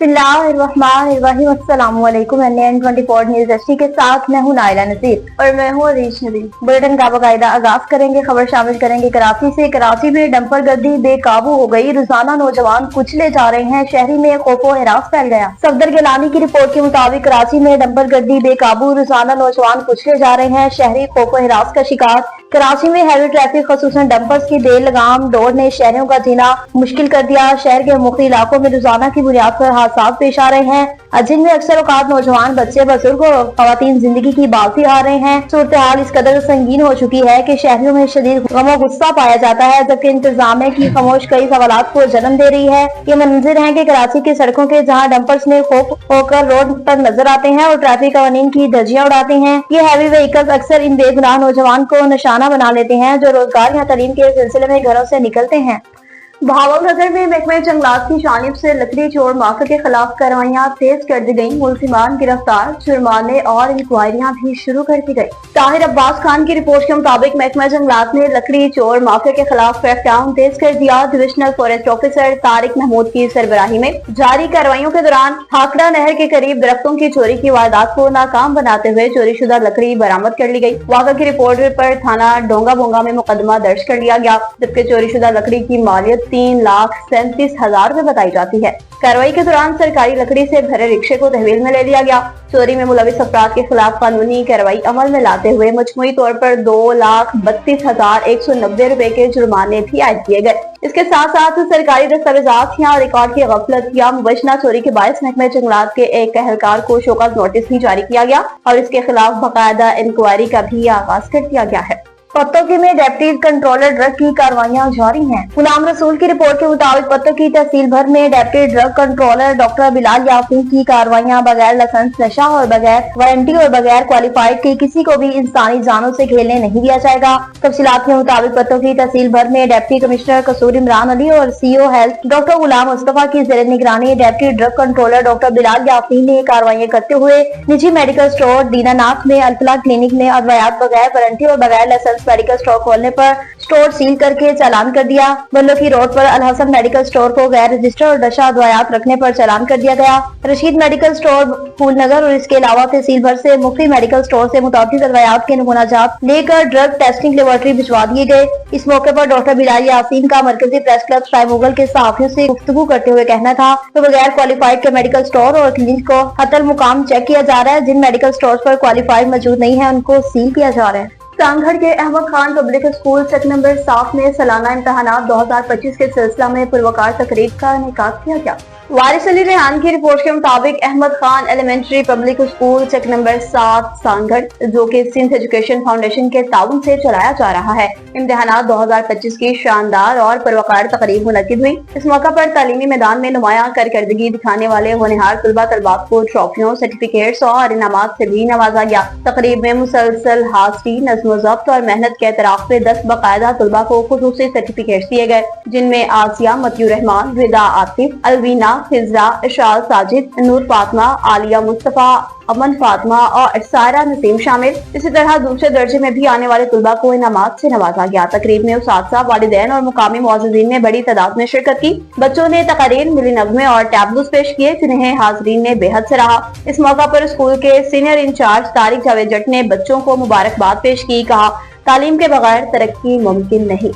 बिस्मिल्लाहिर्रहमानिर्रहीम। अस्सलामुअलैकुम। NN24 news HD के साथ मैं हूं नाइला नज़ीर और मैं हूं अरीश नदीम। बुलेटिन का बाकायदा आगाज करेंगे। खबर शामिल करेंगे कराची से। कराची में डंपर गर्दी बेकाबू हो गई। रोजाना नौजवान कुचले जा रहे हैं। शहरी में खौफो हिरास फैल गया। सफदर गिलानी की रिपोर्ट के मुताबिक कराची में डंपर गर्दी बेकाबू। रोजाना नौजवान कुचले जा रहे हैं। शहरी खौफो हिरास का शिकार। कराची में हैवी ट्रैफिक खसूसन डंपर्स की बेल लगाम दौड़ ने शहरों का जीना मुश्किल कर दिया। शहर के मुख्तलिफ इलाकों में रोजाना की बुनियाद पर हादसा पेश आ रहे हैं, जिनमें अक्सर औकात नौजवान, बच्चे, बुजुर्ग और खवातीन जिंदगी की बाजी हार रहे हैं। सूरत हाल इस कदर संगीन हो चुकी है कि शहरों में शदीद गमो गुस्सा पाया जाता है, जबकि इंतजामिया की खामोश कई सवालात को जन्म दे रही है। ये मंजिर है कि कराची की सड़कों के जहां डंपर्स में खौफ होकर रोड पर नजर आते हैं और ट्रैफिक कवानीन की धज्जियां उड़ाते हैं। ये हैवी व्हीकल्स अक्सर इन बेगुनाह नौजवान को निशाना बना लेते हैं जो रोजगार या तालीम के सिलसिले में घरों से निकलते हैं। बहावलनगर में महकमे जंगलात की जानिब से लकड़ी चोर माफिया के खिलाफ कार्रवाइयां तेज कर दी गयी। मुलजिमान गिरफ्तार, जुर्माने और इंक्वायरियां भी शुरू कर दी गयी। ताहिर अब्बास खान की रिपोर्ट के मुताबिक महकमा जंगलात ने लकड़ी चोर माफिया के खिलाफ क्रैकडाउन तेज कर दिया। Divisional forest officer Tariq Mahmood की सरबराही में जारी कार्रवाइयों के दौरान हाकड़ा नहर के करीब दरख्तों की चोरी की वारदात को नाकाम बनाते हुए चोरी शुदा लकड़ी बरामद कर ली गयी। वाक़ा की रिपोर्ट पर थाना डोंगा बोंगा में मुकदमा दर्ज कर लिया गया, जबकि चोरी शुदा लकड़ी की मालियत 3,37,000 रुपए बताई जाती है। कार्रवाई के दौरान सरकारी लकड़ी से भरे रिक्शे को तहवील में ले लिया गया। चोरी में मुलविस अफराद के खिलाफ कानूनी कार्रवाई अमल में लाते हुए मजमूई तौर पर 2,32,190 रुपए के जुर्माने भी आयद किए गए। इसके साथ साथ सरकारी दस्तावेजात या रिकॉर्ड की गफलत या मुबैना चोरी के बायस महकमे जंगलात के एक एहलकार को शोकॉज नोटिस भी जारी किया गया और इसके खिलाफ बाकायदा इंक्वायरी का भी आगाज कर दिया गया है। पत्तोकी में डेप्टी कंट्रोलर ड्रग की कार्रवाइयां जारी हैं। गुलाम रसूल की रिपोर्ट के मुताबिक पत्तोकी तहसील भर में deputy drug controller doctor Bilal Yasin की कार्रवाइयां बगैर लाइसेंस नशा और बगैर वारंटी और बगैर क्वालिफाइड के किसी को भी इंसानी जानों से खेलने नहीं दिया जाएगा। तफसीलात के मुताबिक पत्तोकी तहसील भर में डेप्टी कमिश्नर कसूर इमरान अली और CO health doctor Ghulam Mustafa की जेर निगरानी deputy drug controller doctor Bilal Yasin ने कार्रवाइयां करते हुए निजी मेडिकल स्टोर दीनानाथ में, अल्फला क्लिनिक में अद्वियात बगैर वारंटी और बगैर लाइसेंस मेडिकल स्टोर खोलने पर स्टोर सील करके चालान कर दिया। बल्लोकी रोड पर अल हसन मेडिकल स्टोर को गैर रजिस्टर्ड और नशा अद्वियात रखने पर चालान कर दिया गया। रशीद मेडिकल स्टोर फूलनगर और इसके अलावा तहसील भर से मुफ्ती मेडिकल स्टोर से मुताबिक अद्वियात के नमूना जात लेकर ड्रग टेस्टिंग लेबोरेटरी भिजवा दिए गए। इस मौके पर डॉक्टर बिलाल यासीन का मरकजी प्रेस क्लब ट्राई मुगल के सहाफियों से गुफ्तगू करते हुए कहना था तो बगैर क्वालिफाइड के मेडिकल स्टोर और क्लिनिक को हतल मुकाम चेक किया जा रहा है। जिन मेडिकल स्टोर पर क्वालिफाइड मौजूद नहीं है उनको सील किया जा रहा है। सांगढ़ के Ahmed Khan public school sector number 7 में सालाना इम्तहानात 2025 के सिलसिला में पुरवकार तकरीब का इनेकाद किया गया। वारिस अली रेहान की रिपोर्ट के मुताबिक Ahmed Khan elementary public school sector number 7 Sanghar, जो कि सिंध एजुकेशन फाउंडेशन के ताउन से चलाया जा रहा है, इम्तहानात 2025 की शानदार और पुरवकार तकरीब मुनक्किद हुई। इस मौका पर तालीमी मैदान में नुमाया कारकर्दगी दिखाने वाले होनहार तलबा तलबात को ट्रॉफियों, सर्टिफिकेट्स और इनामात से भी नवाजा गया। तकरीब में मुसलसल हाजिरी, नज़्म ज़ब्त और मेहनत के एतराफ पे 10 बाकायदा तलबा को खुसूसी सर्टिफिकेट्स दिए गए, जिनमें आसिया, मतियूर रहमान, रिदा आतिफ, अलवीना, हिजरा, इशाल साजिद, नूर फातिमा, आलिया मुस्तफा, अमन फातिमा और सायरा नसीम शामिल। इसी तरह दूसरे दर्जे में भी आने वाले तुलबा को इनामात से नवाजा गया। तकरीब में उस्ताद, वालिदैन और मुकामी मुअज़्ज़िज़ीन ने बड़ी तादाद में शिरकत की। बच्चों ने तकारीर, मिली नगमे और टैबलूस पेश किए, जिन्हें हाज़रीन ने बेहद सराहा। इस मौका पर स्कूल के सीनियर इंचार्ज तारिक जावेद जट ने बच्चों को मुबारकबाद पेश की। कहा, तालीम के बगैर तरक्की मुमकिन नहीं।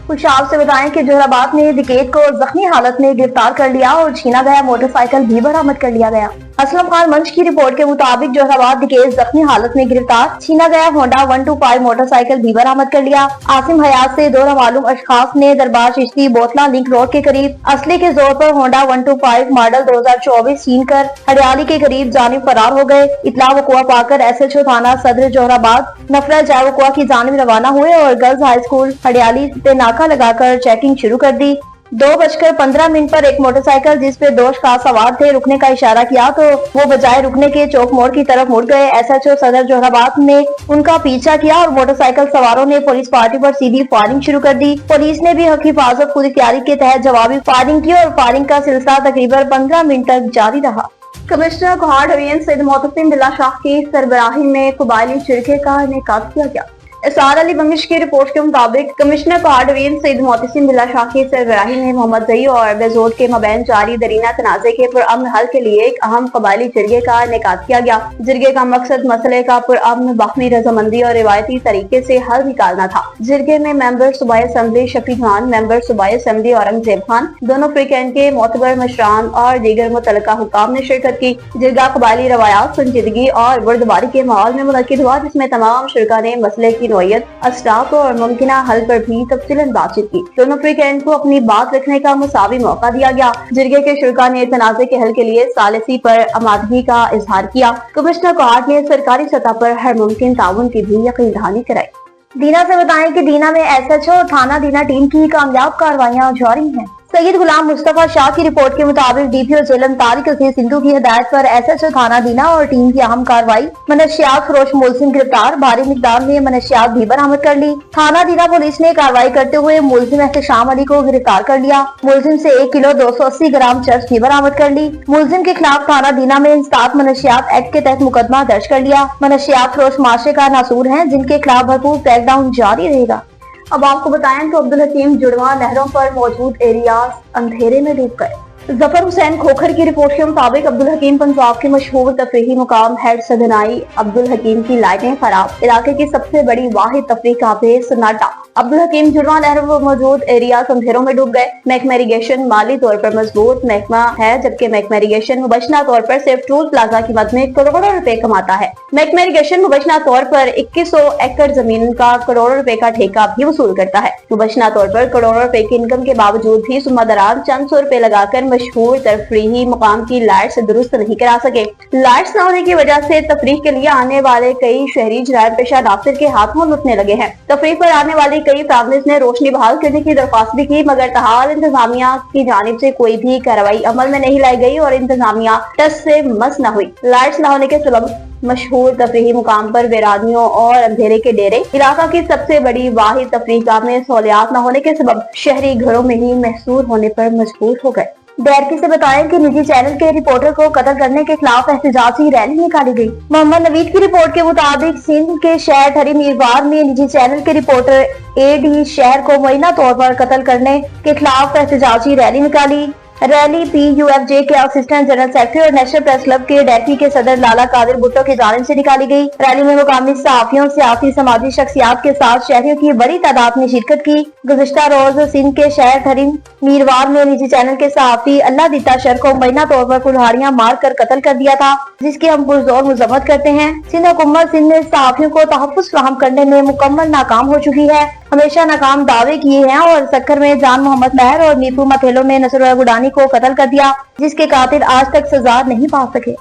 कुछ आपसे बताएं कि जोहराबाद में डिकेट को जख्मी हालत में गिरफ्तार कर लिया और छीना गया मोटरसाइकिल भी बरामद कर लिया गया। असलम खान मंच की रिपोर्ट के मुताबिक जोहराबाद डिकेट जख्मी हालत में गिरफ्तार, छीना गया होंडा 125 मोटरसाइकिल भी बरामद कर लिया। आसिम हयात से 2 नामालूम अशखास ने दरबार चिश्ती बोतला लिंक रोड के करीब असले के जोर पर होंडा 125 मॉडल 2024 छीन कर हरियाली के करीब जानिब फरार हो गए। इतला वकुआ पाकर SHO थाना सदर जोहराबाद नफरा जाए वकुआ की जानिब रवाना हुए और गर्ल्स हाई स्कूल हरियाली पे नाका लगाकर चेकिंग शुरू कर दी। 2:15 पर एक मोटरसाइकिल जिस पे 2 अशखास सवार थे रुकने का इशारा किया तो वो बजाय रुकने के चौक मोड़ की तरफ मुड़ गए। SHO सदर जोहराबाद ने उनका पीछा किया और मोटरसाइकिल सवारों ने पुलिस पार्टी पर सीधी फायरिंग शुरू कर दी। पुलिस ने भी हक हिफाजत खुद इख्तियारी के तहत जवाबी फायरिंग की और फायरिंग का सिलसिला तकरीबन 15 मिनट तक जारी रहा। कमिश्नर कोहाट डिवीजन सैयद मोहतसिम बिल्ला शाह की सरबराही में कबायली शिरके का इनेकाद किया गया। एसार अली बंगिश की रिपोर्ट के मुताबिक कमिश्नर पहाड़वीन सईद मोहतसिम बिल्ला शाह की सरबराही में मोहम्मद जई और बेजोड के मबैन जारी दरीना तनाज़े के पुरअमन हल के लिए एक अहम कबायली जिरगे का इनेकाद किया गया। जिरगे का मकसद मसले का पुरअमन, बाहमी रजामंदी और रिवायती तरीके से हल निकालना था। जिरगे में मेंबर सूबाई असम्बली शफी खान, मेंबर सूबाई असम्बली औरंगजेब खान, दोनों फ्रीकैन के मोतबर मशरान और दीगर मुतल्लिका हुकाम ने शिरकत की। जिरगा कबायली रवायात, संजीदगी और बुर्दबारी के माहौल में मुनक्किद हुआ, जिसमें तमाम शुरका ने मसले की नोयत, असलाफ और मुमकिना हल पर भी तफसीलन बातचीत की। दोनों फ्रीकैन को अपनी बात रखने का मुसावी मौका दिया गया। जिरगे के शुरका ने तनाज़े के हल के लिए सालिसी पर आमादगी का इजहार किया। कमिश्नर कोर्ट ने सरकारी सतह पर हर मुमकिन ताउन की भी यकीन दहानी कराई। दीना से बताएं कि दीना में एसएचओ और थाना दीना टीम की कामयाब कार्रवाइयां जारी हैं। सैयद गुलाम मुस्तफा शाह की रिपोर्ट के मुताबिक डीपीओ जेलम तारिक अजीज सिंधु की हिदायत पर एसएचओ थाना दीना और टीम की अहम कार्रवाई। मनशियात फरोश मुलजिम गिरफ्तार, भारी मिकदार में मनशियात भी बरामद कर ली। थाना दीना पुलिस ने कार्रवाई करते हुए मुलजिम एहतशाम अली को गिरफ्तार कर लिया। मुलजिम से 1 किलो 280 ग्राम चरस भी बरामद कर ली। मुलजिम के खिलाफ थाना दीना में इंसदाद मनशियात एक्ट के तहत मुकदमा दर्ज कर लिया। मनशियात फरोश माशरे का नासूर है, जिनके खिलाफ भरपूर क्रैकडाउन जारी रहेगा। अब आपको बताएं तो अब्दुल हकीम जुड़वा नहरों पर मौजूद एरियाज अंधेरे में डूब गए। जफर हुसैन खोखर की रिपोर्ट के मुताबिक अब्दुल हकीम पंजाब के मशहूर तफरीही मुकाम हेड सदनाई अब्दुल हकीम की लाइटें खराब, इलाके की सबसे बड़ी वाहिद तफरीह का बेस सन्नाटा। अब्दुल हकीम जुड़वा नहरों पर मौजूद एरियाज अंधेरों में डूब गए। महकमा इरिगेशन माली तौर पर मजबूत महकमा है, जबकि महकमा इरिगेशन मुबशना तौर पर सिर्फ टूल प्लाजा की मद में करोड़ों रुपए कमाता है। महकमा इरिगेशन मुबशना तौर पर 2100 एकड़ जमीन का करोड़ों रुपए का ठेका भी वसूल करता है। मुबशना तौर पर करोड़ों रुपए की इनकम के बावजूद भी सुमा दराज चंद सौ रुपए लगाकर मशहूर तफरीही मुकाम की लाइट्स दुरुस्त नहीं करा सके। लाइट्स न होने की वजह से तफरीह के लिए आने वाले कई शहरी जराइम पेशा नासिर के हाथों लुटने लगे हैं। तफरीह पर आने वाली कई फैमिलीज ने रोशनी बहाल करने की दरख्वास्त भी की, मगर तहाल इंतजामिया की जानिब से कोई भी कार्रवाई अमल में नहीं लाई गई और इंतजामिया टस से मस न हुई। लाइट्स न होने के सबब मशहूर तफरीही मुकाम पर वीरानियों और अंधेरे के डेरे, इलाका की सबसे बड़ी वाहिद तफरीह गाह में सहूलियात न होने के सबब शहरी घरों में ही महसूर होने पर मजबूर हो गए। डैरकी से बताएं कि निजी चैनल के रिपोर्टर को कत्ल करने के खिलाफ एहतजाजी रैली निकाली गई। मोहम्मद नवीद की रिपोर्ट के मुताबिक सिंध के शहर ठरी मीरवार में निजी चैनल के रिपोर्टर एडी शहर को मुआयना तौर पर कत्ल करने के खिलाफ एहतजाजी रैली निकाली। रैली PUFJ के असिस्टेंट जनरल सेक्रेटरी और नेशनल प्रेस क्लब के डैरकी के सदर लाला कादिर भुट्टो की जानिब से निकाली गई। रैली में मुकामी सहाफियों, सियासी समाजी शख्सियात के साथ शहरियों की बड़ी तादाद ने शिरकत की। गुज़िश्ता रोज सिंध के शहर ठरी मीरवार में निजी चैनल के सहाफी अल्लाह दीता शर को मुआयना तौर पर कुल्हाड़ियां मार कर कत्ल कर दिया था, जिसकी हम पुरजोर मजम्मत करते हैं। सिंध हुकूमत सिंध में सहाफियों को तहफ़्फ़ुज़ फराहम करने में मुकम्मल नाकाम हो चुकी है। हमेशा नाकाम दावे किए हैं और सक्कर में जान मोहम्मद महर और मीपू मथेलो ने नसरुल्लाह गुडानी को कत्ल कर दिया, जिसके कातिल आज तक सजा नहीं पा सके।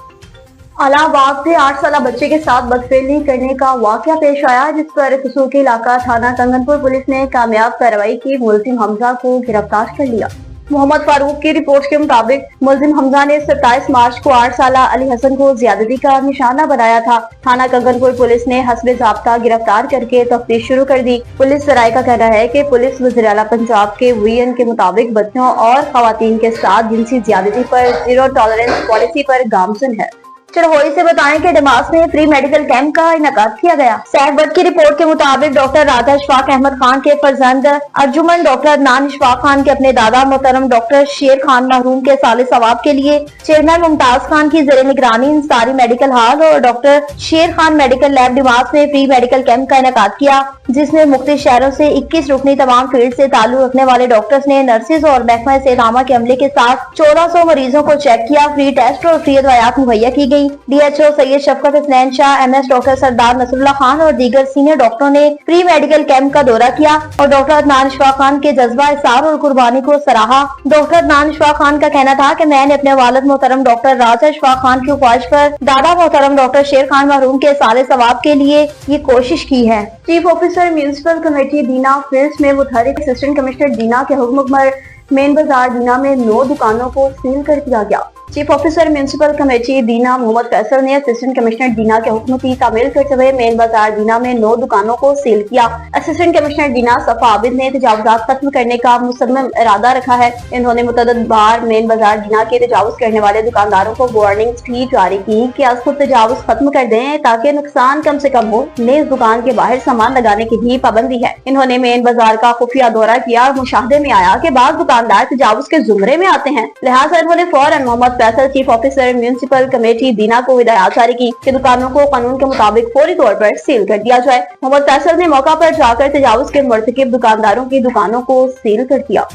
अलाहाबाद से 8 साल बच्चे के साथ बदफेली करने का वाकया पेश आया, जिस पर कसूकी इलाका थाना कंगनपुर पुलिस ने कामयाब कार्रवाई की। मुलजिम हमजा को गिरफ्तार कर लिया। मोहम्मद फारूक की रिपोर्ट के मुताबिक मुलजिम हमजा ने 27 मार्च को 8 साल अली हसन को ज्यादती का निशाना बनाया था। थाना कंगनपुर पुलिस ने हस्बे ज़ाब्ता गिरफ्तार करके तफ्तीश शुरू कर दी। पुलिस सराय का कहना है कि पुलिस वज़ीर आला पंजाब के VN के मुताबिक बच्चों और खवातीन के साथ जिनसी ज्यादती पर जीरो टॉलरेंस पॉलिसी पर गामजन है। चरहोई से बताएं कि डमास में फ्री मेडिकल कैंप का इनेकाद किया गया। सैरबट की रिपोर्ट के मुताबिक डॉक्टर राधा इशफाक अहमद खान के फर्जंद अर्जुमन डॉक्टर अदनान इशफाक खान के अपने दादा मोहतरम डॉक्टर शेर खान महरूम के साले सवाब के लिए चेयरमैन मुमताज खान की जेर निगरानी इंसारी मेडिकल हॉल और डॉक्टर शेर खान मेडिकल लैब डमास में फ्री मेडिकल कैंप का इनेकाद किया, जिसमें मुख्तलिफ शहरों से 21 रुकनी तमाम फील्ड से ताल्लुक रखने वाले डॉक्टर्स ने नर्सिस और महकमा सेहत के अमले के साथ 1400 मरीजों को चेक किया। फ्री टेस्ट और फ्री दवायात मुहैया की गई। DHO सैयद शफकत हसनैन शाह, MS डॉक्टर सरदार नसरुल्लाह खान और दीगर सीनियर डॉक्टरों ने प्री मेडिकल कैंप का दौरा किया और डॉक्टर अदनान इशफाक खान के जज्बा इसार और कुर्बानी को सराहा। डॉक्टर अदनान इशफाक खान का कहना था कि मैंने अपने वालिद मोहतरम डॉक्टर राजा इशफाक खान की ख्वाहिश पर दादा मोहतरम डॉक्टर शेर खान महरूम के साले सवाब के लिए ये कोशिश की है। चीफ ऑफिसर म्यूनिसिपल कमेटी दीना फील्ड में मुतहरिक असिस्टेंट कमिश्नर दीना के हुक्म पर मेन बाजार दीना में 9 दुकानों को सील कर दिया गया। चीफ ऑफिसर म्यूनिसिपल कमेटी दीना मोहम्मद फैसल ने असिस्टेंट कमिश्नर दीना के हुक्म की तामील करते हुए मेन बाजार दीना में 9 दुकानों को सील किया। असिस्टेंट कमिश्नर दीना सफा आबिद ने तजावुजात खत्म करने का मुसम्मम इरादा रखा है। इन्होंने मुतअद्दिद बार मेन बाजार दीना के तजावुज करने वाले दुकानदारों को वार्निंग्स भी जारी की कि आज खुद तजावुज खत्म कर दें ताकि नुकसान कम से कम हो। नेज़ दुकान के बाहर सामान लगाने की भी पाबंदी है। इन्होंने मेन बाजार का खुफिया दौरा किया और मुशाहदे में आया कि बाज़ दुकानदार तजावुज के जुमरे में आते हैं, लिहाजा इन्होंने फौरन Mohammad Faisal chief officer municipal committee Dina को हिदायत जारी की कि दुकानों को कानून के मुताबिक फौरी तौर पर सील कर दिया जाए। मोहम्मद फैसल ने मौका पर जाकर तजावुज के मुर्तकिब दुकानदारों की दुकानों को सील कर दिया।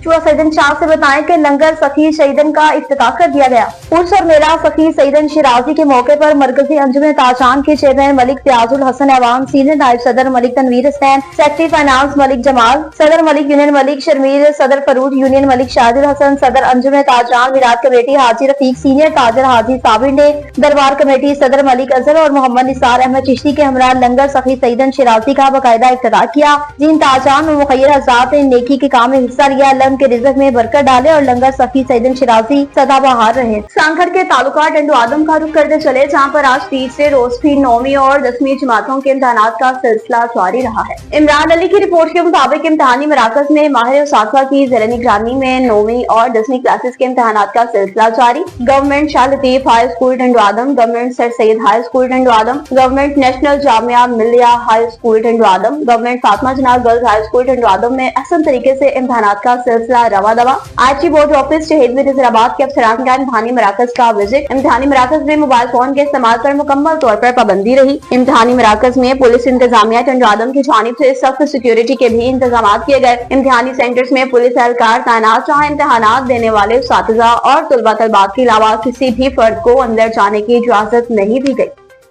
चूड़ा सईदन शाह से बताएं कि लंगर सखी सईदन का इफ्तिताह कर दिया गया। उर्स और मेला सखी सईदन शिराजी के मौके पर मरकजी अंजुमन ताजान के चेयरमैन मलिक फयाजुल हसन ऐवान, सीनियर नायब सदर मलिक तनवीर हुसैन, सेक्रेटरी फाइनेंस मलिक जमाल, सदर मलिक यूनियन मलिक शर्मीर, सदर फरूज यूनियन मलिक शाहिदुल हसन, सदर अंजुमन ताजान विराट कमेटी हाजी रफीक, सीनियर ताजर हाजी साबिर ने, दरबार कमेटी सदर मलिक अजहर और मोहम्मद निसार अहमद चिश्ती के हमरा लंगर सखी सईदन शिराजी का बाकायदा इफ्तिताह किया। जिन ताजान और मुखय्यर हज़रात ने नेकी के काम में हिस्सा लिया, के रिज़्क में बरकत डाले और लंगर सखी सईदन शिराजी सदाबहार रहे। सांखर के तालुका डंडो आदम का रुख करते चले, जहाँ पर आज तीसरे रोज भी 9वीं और 10वीं जमातों के इम्तिहानात का सिलसिला जारी रहा है। इमरान अली की रिपोर्ट के मुताबिक इम्तिहानी मराकज में माहिर उसातिज़ा की ज़ेर निगरानी में 9वीं और 10वीं क्लासेस के इम्तिहानात का सिलसिला जारी। Government Shah Latif high school Dando Adam, government sir Syed high school Dando Adam, government national Jamia Millia high school Dando Adam, government Fatima जनाब girls high school Dando Adam में अहसन तरीके से इम्तिहानात का सिलसिला रवा दवा। आईटी बोर्ड ऑफिस शहीद नजराबाद के अफसरान का इम्तिहानी मराकज का विजिट। इम्तिहानी मराकज में मोबाइल फोन के इस्तेमाल पर मुकम्मल तौर पर पाबंदी रही। इम्तिहानी मराकज में पुलिस इंतजामिया डंडो आदम की जानिब से सख्त सिक्योरिटी के भी इंतजाम किए गए। इम्तिहानी सेंटर्स में पुलिस एहलकार तैनात, जहाँ इम्तिहानात देने वाले उस्तातिज़ा और तलबा तलबात के अलावा किसी भी फर्द को अंदर जाने की इजाजत नहीं दी गई।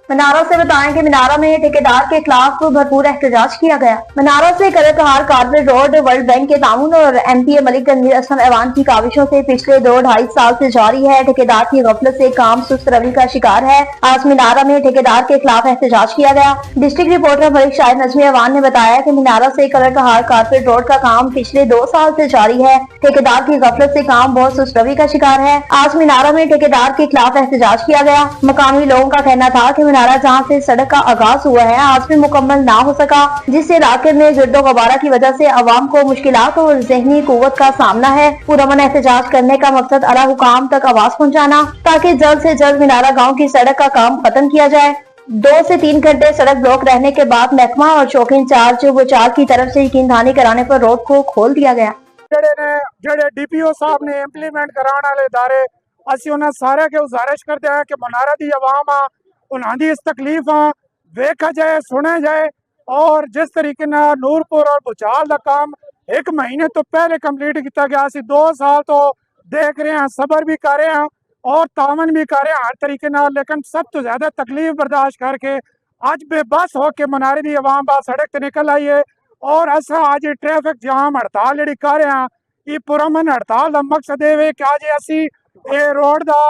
मनारा से बताएं कि मनारा में ठेकेदार के खिलाफ भरपूर एहतजाज किया गया। मनारा से कलकहार कारपेट रोड वर्ल्ड बैंक के ताउन और एमपीए मलिक तनवीर असलम ऐवान की काविशों से पिछले 2-2.5 साल से जारी है। ठेकेदार की गफलत से काम सुस्त रवि का शिकार है। आज मनारा में ठेकेदार के खिलाफ एहतजाज किया गया। डिस्ट्रिक्ट रिपोर्टर मलिक शाहिद नजमी ऐवान ने बताया कि मनारा से कलकहार कारपेट रोड का काम पिछले 2 साल से जारी है। ठेकेदार की गफलत से काम बहुत सुस्त रवि का शिकार है। आज मनारा में ठेकेदार के खिलाफ एहतजाज किया गया। मकामी लोगों का कहना था कि जहाँ से सड़क का आगाज हुआ है आज भी मुकम्मल ना हो सका, जिससे इलाके में गिरदो गबारा की वजह से अवाम को मुश्किलात और ज़हनी कुव्वत का सामना है। पुरअमन एहतजाज करने का मकसद आला हुकाम तक आवाज पहुँचाना, ताकि जल्द से जल्द मीनारा गाँव की सड़क का काम खत्म किया जाए। 2 से 3 घंटे सड़क ब्लॉक रहने के बाद महकमा और चौकी इंचार्ज बुचाल की तरफ से यकीन दहानी कराने पर रोड को खोल दिया गया। DPO साहब ने इंप्लीमेंट कराने वाले इदारे असी उन्हें सारे के गुजारिश करते हैं कि मनारा दी अवाम उन्होंने इस तकलीफ देखा जाए, सुने जाए और जिस तरीके नूरपुर और भुचाल का काम 1 महीने तो पहले कंप्लीट किया गया, 2 साल तो देख रहे हैं, सबर भी कर रहे हैं और तामन भी कर रहे हैं हर तरीके नाल, लेकिन सब तो ज्यादा तकलीफ बर्दाश्त करके अज बेबस होके मनारे दी अवाम बाहर सड़क ते निकल आई है और असा आज ट्रैफिक जाम हड़ताल जी कर रहे हैं। ये पुरअमन हड़ताल का मकसद है कि आज असी रोड का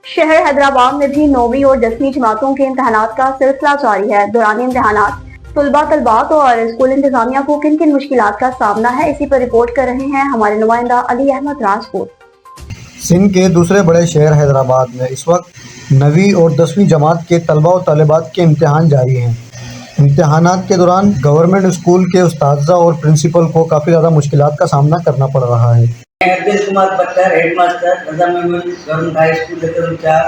शहर हैदराबाद में भी 9वीं और 10वीं जमातों के इम्तिहानात का सिलसिला जारी है। दौरान इम्तिहानात तलबा तलबात और स्कूल इंतजामिया को किन किन मुश्किलात का सामना है, इसी पर रिपोर्ट कर रहे हैं हमारे नुमाइंदा अली अहमद राजपूत। सिंध के दूसरे बड़े शहर हैदराबाद में इस वक्त 9वीं और 10वीं जमात के तलबा और तालिबात के इम्तिहान जारी हैं। इम्तिहानात के दौरान गवर्नमेंट स्कूल के उस्ताद और प्रिंसिपल को काफ़ी ज़्यादा मुश्किलात का सामना करना पड़ रहा है। अरविंद कुमार पत्थर, हेडमास्टर रजा मेमोरियल गवर्नमेंट हाई स्कूल लेकर 4।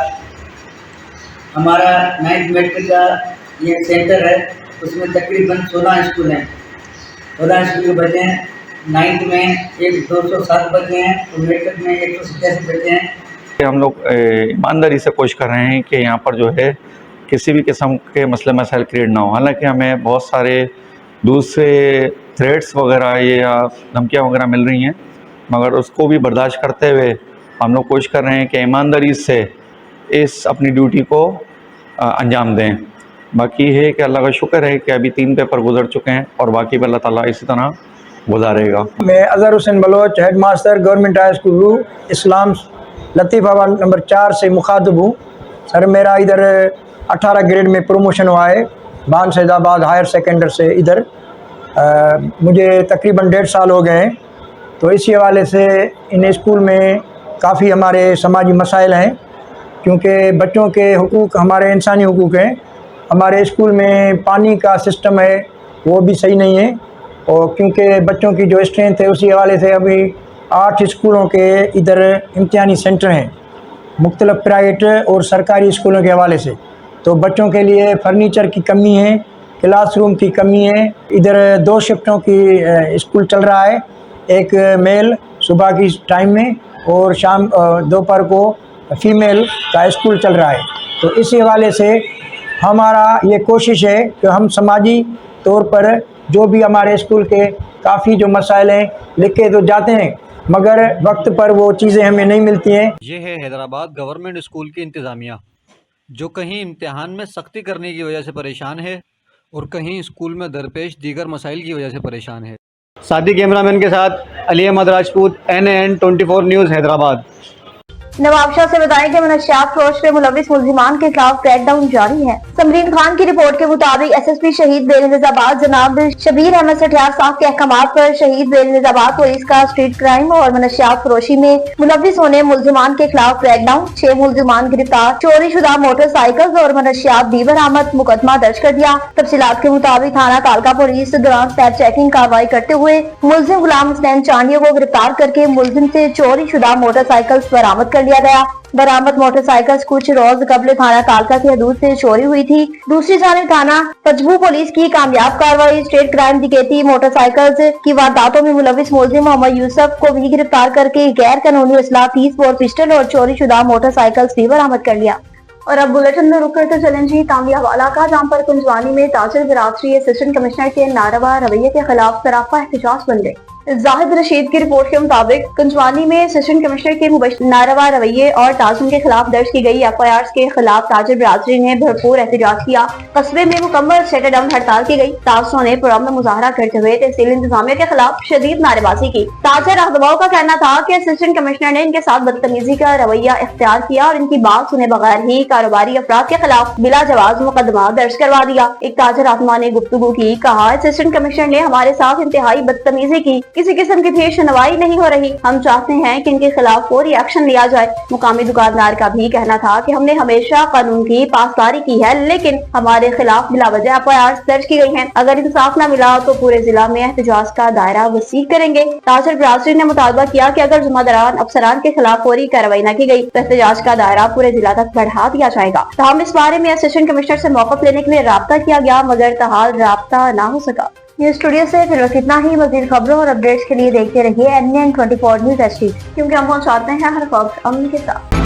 हमारा 9th मैट्रिक का ये सेंटर है, उसमें तकरीबन 16 स्कूल हैं। 16 स्कूल के बच्चे हैं। 9th में 207 बच्चे हैं और मैट्रिक में 187 बच्चे हैं। हम लोग ईमानदारी से कोशिश कर रहे हैं कि यहाँ पर जो है किसी भी किस्म के मसले मसाइल क्रिएट ना हो। हालांकि हमें बहुत सारे दूसरे थ्रेट्स वगैरह या धमकियाँ वगैरह मिल रही हैं, मगर उसको भी बर्दाश्त करते हुए हम लोग कोशिश कर रहे हैं कि ईमानदारी से इस अपनी ड्यूटी को अंजाम दें। बाकी है कि अल्लाह का शुक्र है कि अभी 3 पेपर गुजर चुके हैं और बाकी भी अल्लाह ताला इसी तरह गुजारेगा। मैं Azhar Hussain Baloch, headmaster government high school Islam Latifabad number 4 से मुखातब हूँ। सर मेरा इधर 18 ग्रेड में प्रमोशन हुआ है बान सैदाबाद हायर सेकेंडरी से। इधर मुझे तकरीबन 1.5 साल हो गए हैं। तो इसी हवाले से इन स्कूल में काफ़ी हमारे समाजी मसाइल हैं, क्योंकि बच्चों के हुकूक हमारे इंसानी हुकूक हैं। हमारे स्कूल में पानी का सिस्टम है वो भी सही नहीं है, और क्योंकि बच्चों की जो स्ट्रेंथ है उसी हवाले से अभी 8 स्कूलों के इधर इम्तिहानी सेंटर हैं, मुख्तलिफ प्राइवेट और सरकारी स्कूलों के हवाले से। तो बच्चों के लिए फर्नीचर की कमी है, क्लासरूम की कमी है। इधर 2 शिफ्टों की स्कूल चल रहा है, एक मेल सुबह की टाइम में और शाम दोपहर को फीमेल का स्कूल चल रहा है। तो इसी हवाले से हमारा ये कोशिश है कि हम समाजी तौर पर जो भी हमारे स्कूल के काफ़ी जो मसाइल हैं लिख के तो जाते हैं, मगर वक्त पर वो चीज़ें हमें नहीं मिलती हैं। ये है हैदराबाद गवर्नमेंट स्कूल की इंतज़ामिया, जो कहीं इम्तिहान में सख्ती करने की वजह से परेशान है और कहीं स्कूल में दरपेश दीगर मसाइल की वजह से परेशान है। साथी कैमरामैन के साथ अली अहमद राजपूत, NAN 24 न्यूज़ हैदराबाद। नवाबशाह से बताएं कि मनशियात फरोश में मुलविस मुल्जिमान के खिलाफ क्रैकडाउन जारी है। समरीन खान की रिपोर्ट के मुताबिक SSP शहीद बेनज़ाबाद जनाब शबीर अहमद सठियार साहब के अहकामात पर शहीद बेनज़ाबाद पुलिस का स्ट्रीट क्राइम और मनशियात फरोशी में मुलविस होने मुल्जिमान के खिलाफ क्रैकडाउन, 6 मुल्जिमान गिरफ्तार, चोरी शुदा मोटरसाइकिल और मनशियात भी बरामद, मुकदमा दर्ज कर दिया। तफसीलात के मुताबिक थाना तालका पुलिस दौरान फैक्ट चेकिंग कार्रवाई करते हुए मुलजिम गुलाम हुसैन चांडिया को गिरफ्तार करके मुलजिम से चोरी शुदा मोटरसाइकिल बरामद कर लिया गया। बरामद मोटरसाइकिल कुछ रोज कबल थाना तालका की हदूद से चोरी हुई थी। दूसरी जानिब थाना पजबू पुलिस की कामयाब कार्रवाई स्टेट क्राइम डकैती मोटरसाइकिल की वारदातों में मुलविस मुलजिम मोहम्मद यूसुफ को भी गिरफ्तार करके गैर कानूनी असला 30 बोर पिस्टल और चोरी शुदा मोटरसाइकिल भी बरामद कर लिया। और अब बुलेटिन में रुक करते चलें जी तामिया हवाला का, जहाँ पर कुंजवानी में ताजिर बिरादरी असिस्टेंट कमिश्नर के नारवा रवैये के खिलाफ सराफा एहतजाज बन गए। जाहिद रशीद की रिपोर्ट के मुताबिक कुंजवानी में असिस्टेंट कमिश्नर के नारवा रवैये और ताजिर के खिलाफ दर्ज की गई FIRs के खिलाफ ताजिर बिरादरी ने भरपूर एहतजाज किया। कस्बे में मुकम्मल शटर डाउन हड़ताल की गई। ताजरों ने पुरअमन मुजाहरा करते हुए तहसील इंतजामिया के खिलाफ शदीद नारेबाजी की। ताजिर रहनुमाओं का कहना था कि असिस्टेंट कमिश्नर ने इनके साथ बदतमीजी का रवैया इख्तियार किया और इनकी बात सुने बगैर ही कारोबारी अफराद के खिलाफ बिला जवाज मुकदमा दर्ज करवा दिया। एक ताजिर रहनुमा ने गुफ्तगू की, कहा असिस्टेंट कमिश्नर ने हमारे साथ इंतहाई बदतमीजी की, किसी किस्म की भी सुनवाई नहीं हो रही। हम चाहते हैं कि इनके खिलाफ फौरी एक्शन लिया जाए। मुकामी दुकानदार का भी कहना था कि हमने हमेशा कानून की पासदारी की है, लेकिन हमारे खिलाफ बिलावजह FIRs दर्ज की गई हैं। अगर इंसाफ न मिला तो पूरे जिला में एहतजाज का दायरा वसी करेंगे। ताजिर बिरादरी ने मुतालबा किया कि अगर जुम्मेदारान अफसरान के खिलाफ फौरी कार्रवाई न की गई तो एहतजाज का दायरा पूरे जिला तक बढ़ा दिया जाएगा। हम इस बारे में असिस्टेंट कमिश्नर से मौक़िफ़ लेने के लिए राब्ता किया गया, मगर तहाल राब्ता न हो सका। ये स्टूडियो से फिर बस इतना ही। मज़ीद खबरों और अपडेट्स के लिए देखते रहिए NAN 24 न्यूज़ HD, क्योंकि हम पहुंचाते हैं हर वक्त अमन के साथ।